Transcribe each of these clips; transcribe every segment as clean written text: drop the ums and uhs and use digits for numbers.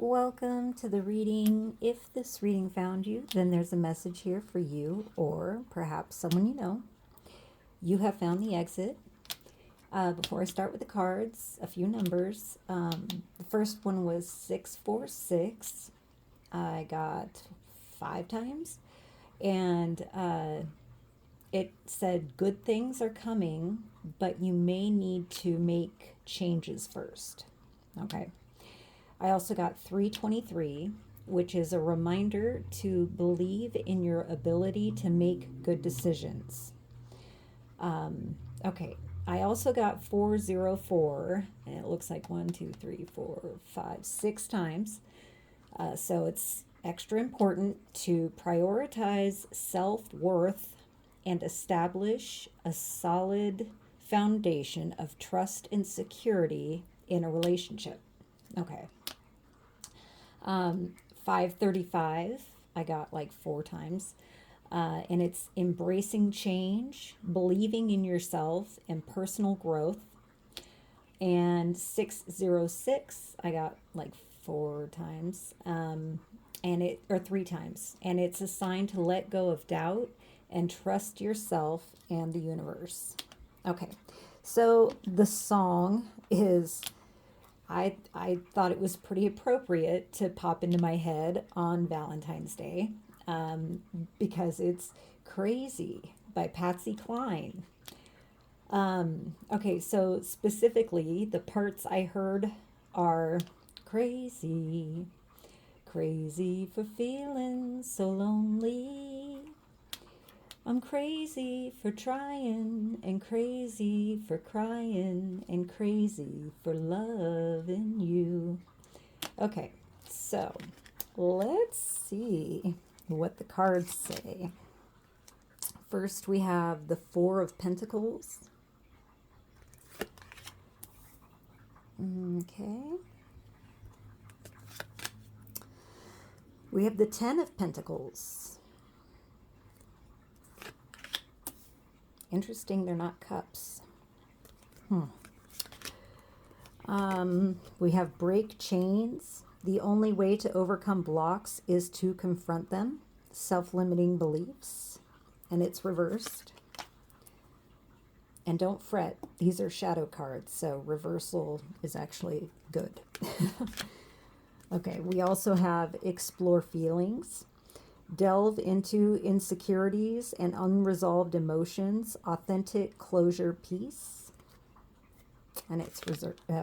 Welcome to the reading. If this reading found you, then there's a message here for you or perhaps someone you know. You have found the exit. Before I start with the cards, a few numbers. The first one was 646. I got 5 times. And it said good things are coming, but you may need to make changes first. Okay. I also got 323, which is a reminder to believe in your ability to make good decisions. Okay, I also got 404, and it looks like 6 times. So it's extra important to prioritize self worth and establish a solid foundation of trust and security in a relationship. Okay. 535, I got like 4 times. And it's embracing change, believing in yourself, and personal growth. And 606, I got like 4 times, or 3 times. And it's a sign to let go of doubt and trust yourself and the universe. Okay, so the song is I thought it was pretty appropriate to pop into my head on Valentine's Day because it's Crazy by Patsy Cline. Okay, so specifically, the parts I heard are crazy, crazy for feeling so lonely. I'm crazy for trying and crazy for crying and crazy for loving you. Okay, so let's see what the cards say. First, we have the Four of Pentacles. Okay. We have the Ten of Pentacles. Interesting, they're not cups. We have break chains. The only way to overcome blocks is to confront them. Self-limiting beliefs. And it's reversed. And don't fret, these are shadow cards, so reversal is actually good. Okay, we also have explore feelings. Delve into insecurities and unresolved emotions, authentic closure, peace. And it's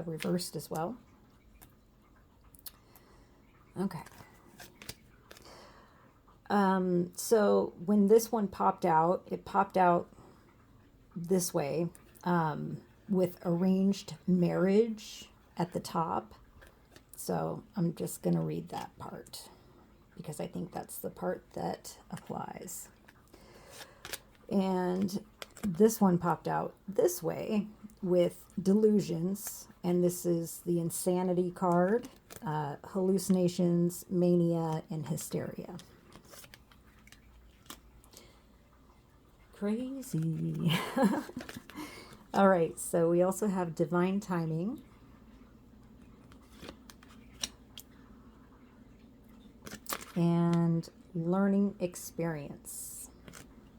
reversed as well. Okay. So when this one popped out, it popped out this way with arranged marriage at the top. So I'm just going to read that part, because I think that's the part that applies. And this one popped out this way with delusions, and this is the insanity card, hallucinations, mania, and hysteria. Crazy. All right, so we also have divine timing. And learning experience.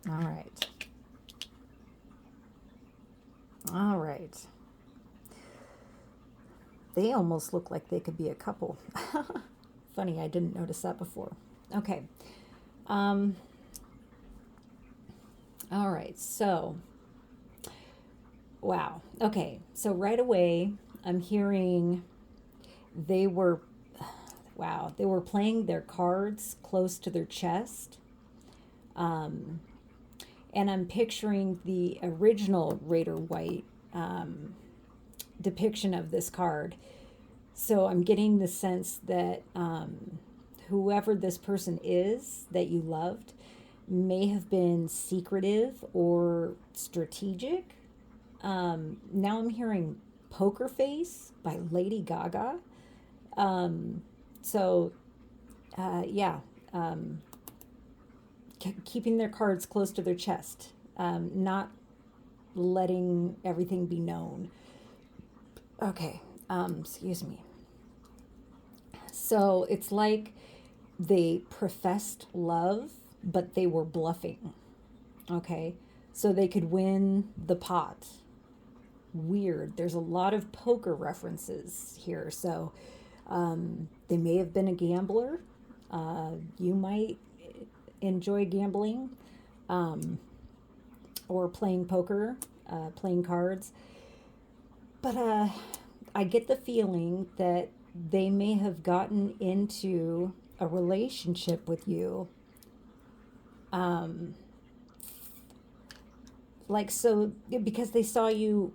All right. All right. They almost look like they could be a couple. Funny, I didn't notice that before. Okay. All right, so, wow. Okay, so right away, I'm hearing they were playing their cards close to their chest. And I'm picturing the original Raider White depiction of this card. So I'm getting the sense that whoever this person is that you loved may have been secretive or strategic. Now I'm hearing Poker Face by Lady Gaga. So, keeping their cards close to their chest, not letting everything be known. Okay, excuse me. So it's like they professed love, but they were bluffing. Okay. So they could win the pot. Weird. There's a lot of poker references here. So they may have been a gambler. You might enjoy gambling, um, or playing poker, playing cards. But I get the feeling that they may have gotten into a relationship with you. Um, like, so, because they saw you,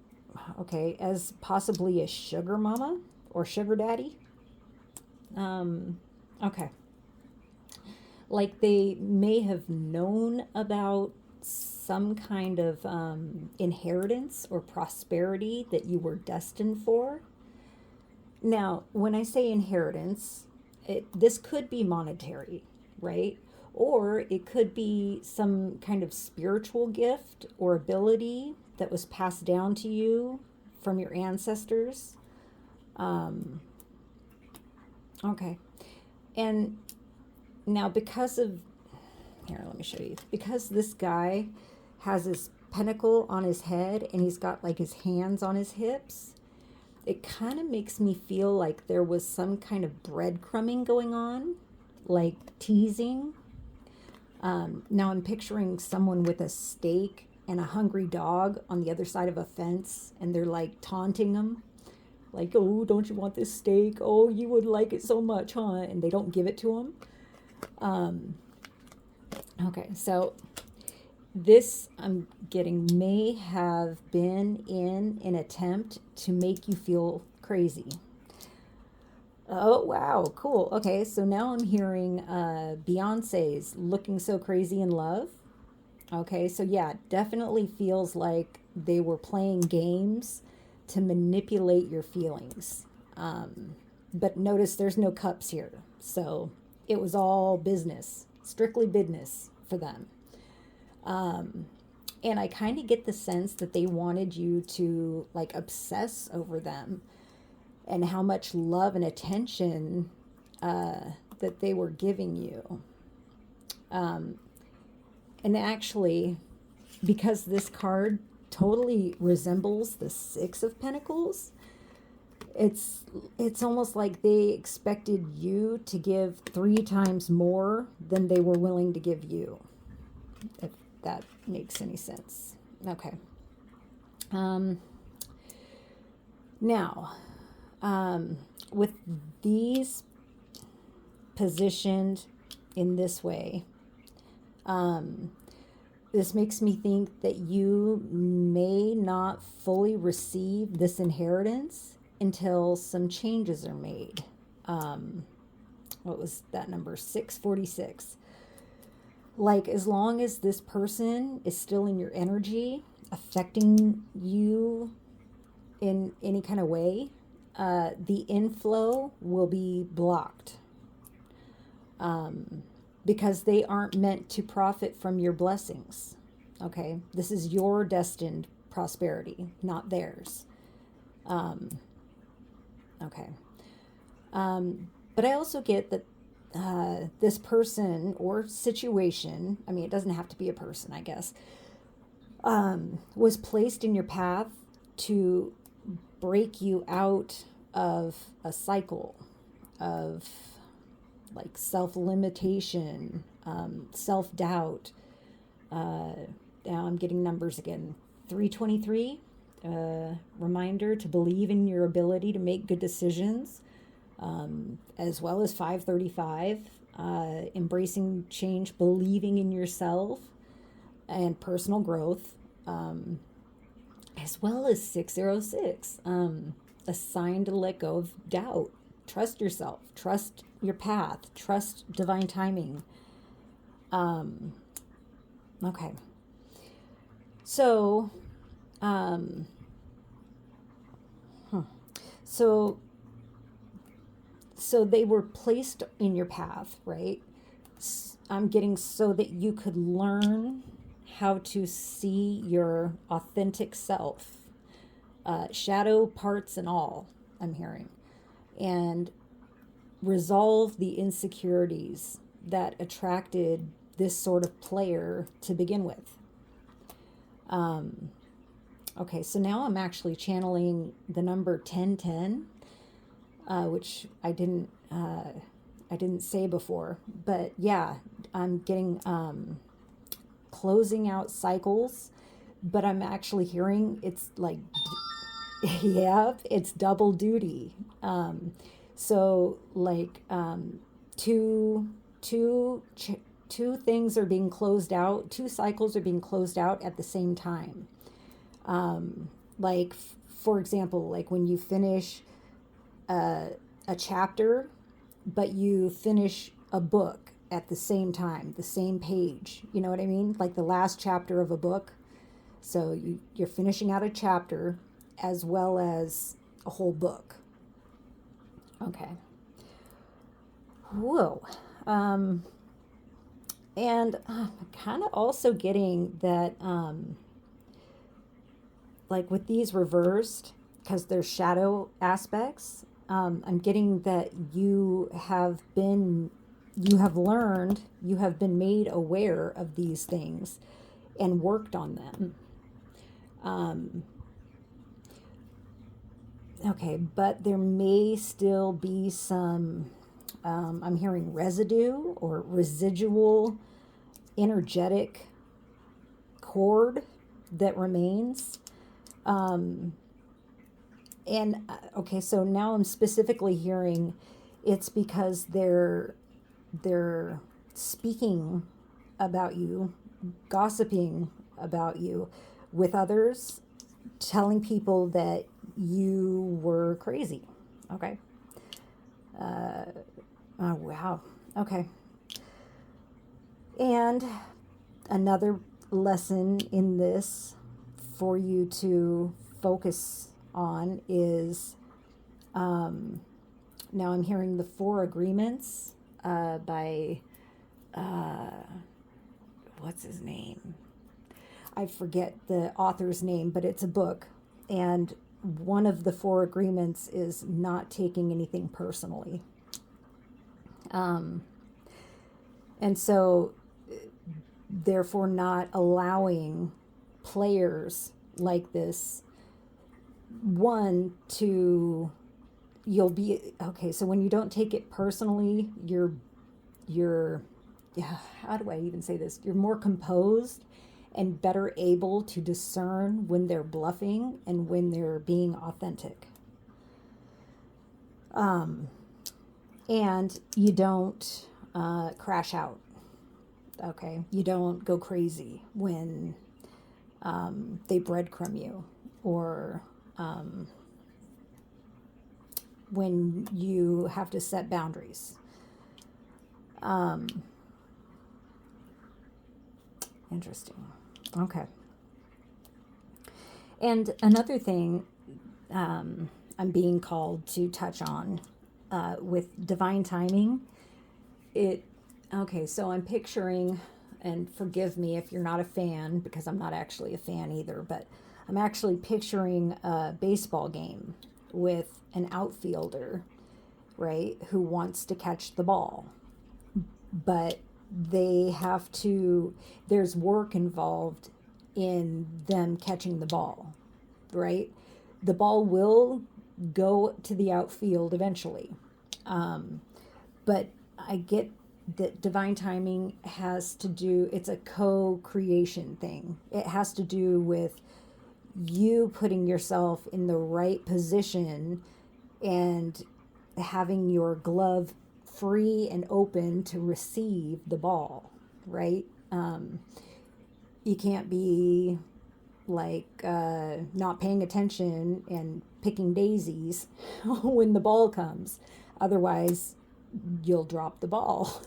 okay, as possibly a sugar mama or sugar daddy. Um, okay. Like they may have known about some kind of inheritance or prosperity that you were destined for. Now, when I say inheritance, this could be monetary, right? Or it could be some kind of spiritual gift or ability that was passed down to you from your ancestors. Um, okay. And now, because of, here, let me show you. Because this guy has his pentacle on his head and he's got like his hands on his hips, it kind of makes me feel like there was some kind of breadcrumbing going on, like teasing. Now I'm picturing someone with a steak and a hungry dog on the other side of a fence, and they're like taunting them, like, "Oh, don't you want this steak? Oh, you would like it so much, huh?" And they don't give it to him. Um, okay, so this I'm getting may have been in an attempt to make you feel crazy. Oh, wow, cool. Okay, so now I'm hearing Beyonce's Looking So Crazy in Love. Okay, so yeah, definitely feels like they were playing games to manipulate your feelings. But notice there's no cups here. So it was all business, strictly business for them. Um, and I kind of get the sense that they wanted you to like obsess over them and how much love and attention that they were giving you. Um, and actually, because this card totally resembles the Six of Pentacles, it's it's almost like they expected you to give 3 times more than they were willing to give you, if that makes any sense. Okay. Um, now, with these positioned in this way, um, this makes me think that you may not fully receive this inheritance until some changes are made. What was that number? 646. Like, as long as this person is still in your energy, affecting you in any kind of way, the inflow will be blocked, because they aren't meant to profit from your blessings. Okay, this is your destined prosperity, not theirs. Um, okay, but I also get that this person or situation, I mean, it doesn't have to be a person, I guess, was placed in your path to break you out of a cycle of like self-limitation, self-doubt. Now I'm getting numbers again. 323, reminder to believe in your ability to make good decisions, as well as 535, embracing change, believing in yourself and personal growth, as well as 606, a sign to let go of doubt. Trust yourself, trust your path, trust divine timing. Okay. So, um, so, so they were placed in your path, right? I'm getting so that you could learn how to see your authentic self, shadow parts and all, I'm hearing. And resolve the insecurities that attracted this sort of player to begin with. Okay, so now I'm actually channeling the number 1010, which I didn't say before, but yeah, I'm getting closing out cycles, but I'm actually hearing it's like, yeah, it's double duty. So like two two two things are being closed out. Two cycles are being closed out at the same time. Like for example, like when you finish a chapter, but you finish a book at the same time, the same page. You know what I mean? Like the last chapter of a book. So you're finishing out a chapter as well as a whole book. Okay. Whoa. And I'm kind of also getting that, like with these reversed, because they're shadow aspects, I'm getting that you have learned, you have been made aware of these things and worked on them. Okay, but there may still be some, I'm hearing residue or residual energetic cord that remains. Okay, so now I'm specifically hearing it's because they're speaking about you, gossiping about you with others, telling people that you were crazy. Okay. Oh, wow. Okay. And another lesson in this for you to focus on is, now I'm hearing the Four Agreements by, what's his name? I forget the author's name, but it's a book. And one of the Four Agreements is not taking anything personally. And so, therefore, not allowing players like this, you'll be, okay, so when you don't take it personally, you're, yeah, how do I even say this? You're more composed and better able to discern when they're bluffing and when they're being authentic. And you don't crash out. Okay, you don't go crazy when they breadcrumb you, or when you have to set boundaries. Interesting. Okay. And another thing I'm being called to touch on with divine timing, okay, so I'm picturing, and forgive me if you're not a fan, because I'm not actually a fan either, but I'm actually picturing a baseball game with an outfielder, right, who wants to catch the ball. But there's work involved in them catching the ball, right? The ball will go to the outfield eventually. But I get that divine timing has to do, it's a co-creation thing. It has to do with you putting yourself in the right position and having your glove free and open to receive the ball, right? You can't be like not paying attention and picking daisies when the ball comes. Otherwise, you'll drop the ball.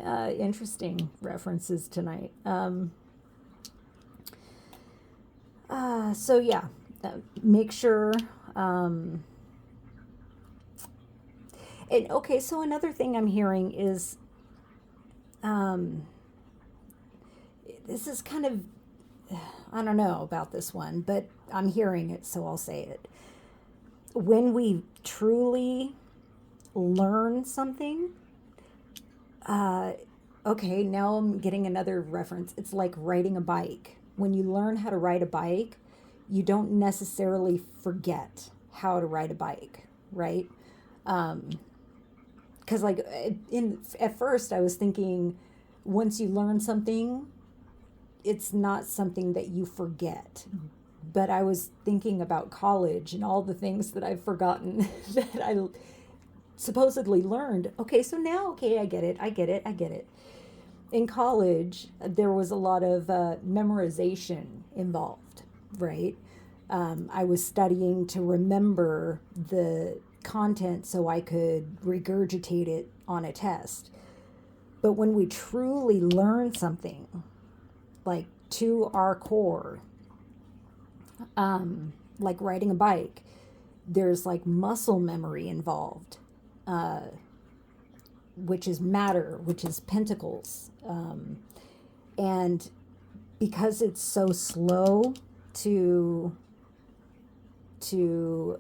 Interesting references tonight. So yeah, make sure. And okay, so another thing I'm hearing is, this is kind of, I don't know about this one, but I'm hearing it, so I'll say it. When we truly learn something, uh, okay, now I'm getting another reference. It's like riding a bike. When you learn how to ride a bike, you don't necessarily forget how to ride a bike, right? Because like in at first I was thinking, once you learn something, it's not something that you forget. But I was thinking about college and all the things that I've forgotten that I supposedly learned. Okay, so now, okay, I get it. I get it. I get it. In college, there was a lot of memorization involved, right? I was studying to remember the content so I could regurgitate it on a test. But when we truly learn something, like to our core, like riding a bike, there's like muscle memory involved, uh, which is matter, which is pentacles. And because it's so slow to to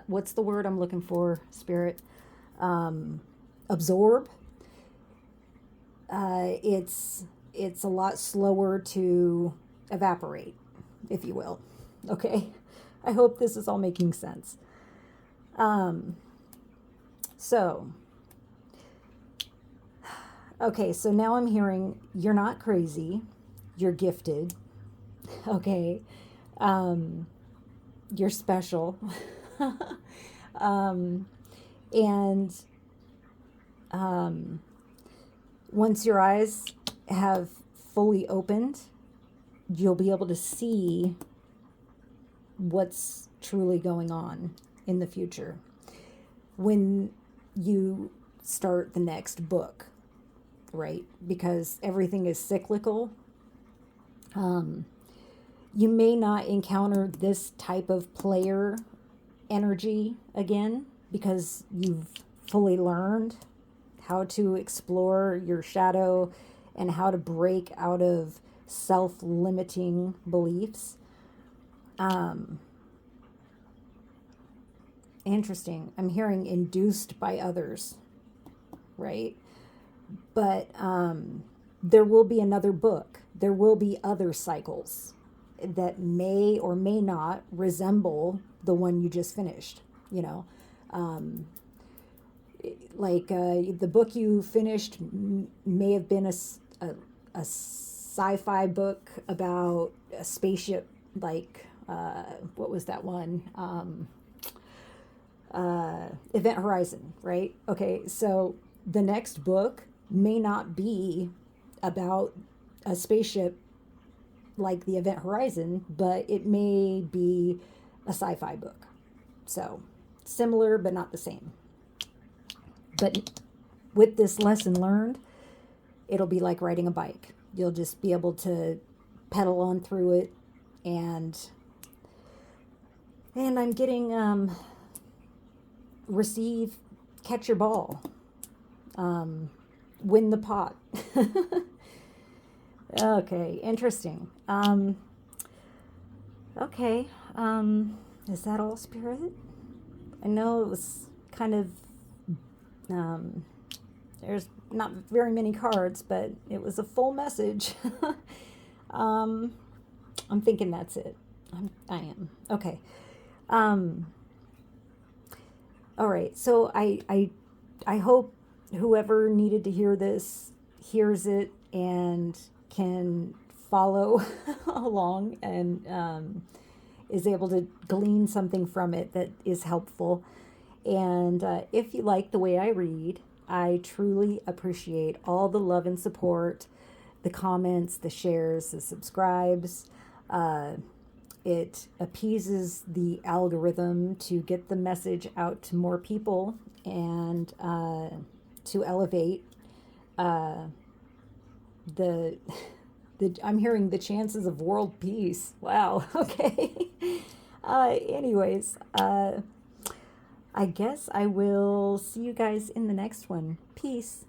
what's the word I'm looking for, Spirit? Absorb. It's a lot slower to evaporate, if you will. Okay, I hope this is all making sense. So, okay, so now I'm hearing you're not crazy, you're gifted, okay, you're special, um, and once your eyes have fully opened, you'll be able to see what's truly going on in the future when you start the next book, right? Because everything is cyclical. You may not encounter this type of player energy again because you've fully learned how to explore your shadow and how to break out of self-limiting beliefs. Interesting. I'm hearing induced by others, right? But there will be another book. There will be other cycles that may or may not resemble the one you just finished, you know. The book you finished may have been a sci-fi book about a spaceship, like what was that one? Event Horizon, right? Okay, so the next book may not be about a spaceship like the Event Horizon, but it may be a sci-fi book. So similar, but not the same. But with this lesson learned, it'll be like riding a bike. You'll just be able to pedal on through it, and I'm getting receive, catch your ball, win the pot. Okay, interesting. Okay, is that all, Spirit? I know it was kind of, there's not very many cards, but it was a full message. I'm thinking that's it. I am. Okay. All right. So I hope whoever needed to hear this hears it and can follow along and is able to glean something from it that is helpful. And if you like the way I read, I truly appreciate all the love and support, the comments, the shares, the subscribes. It appeases the algorithm to get the message out to more people and to elevate the I'm hearing the chances of world peace. Wow. Okay. Anyways, I guess I will see you guys in the next one. Peace.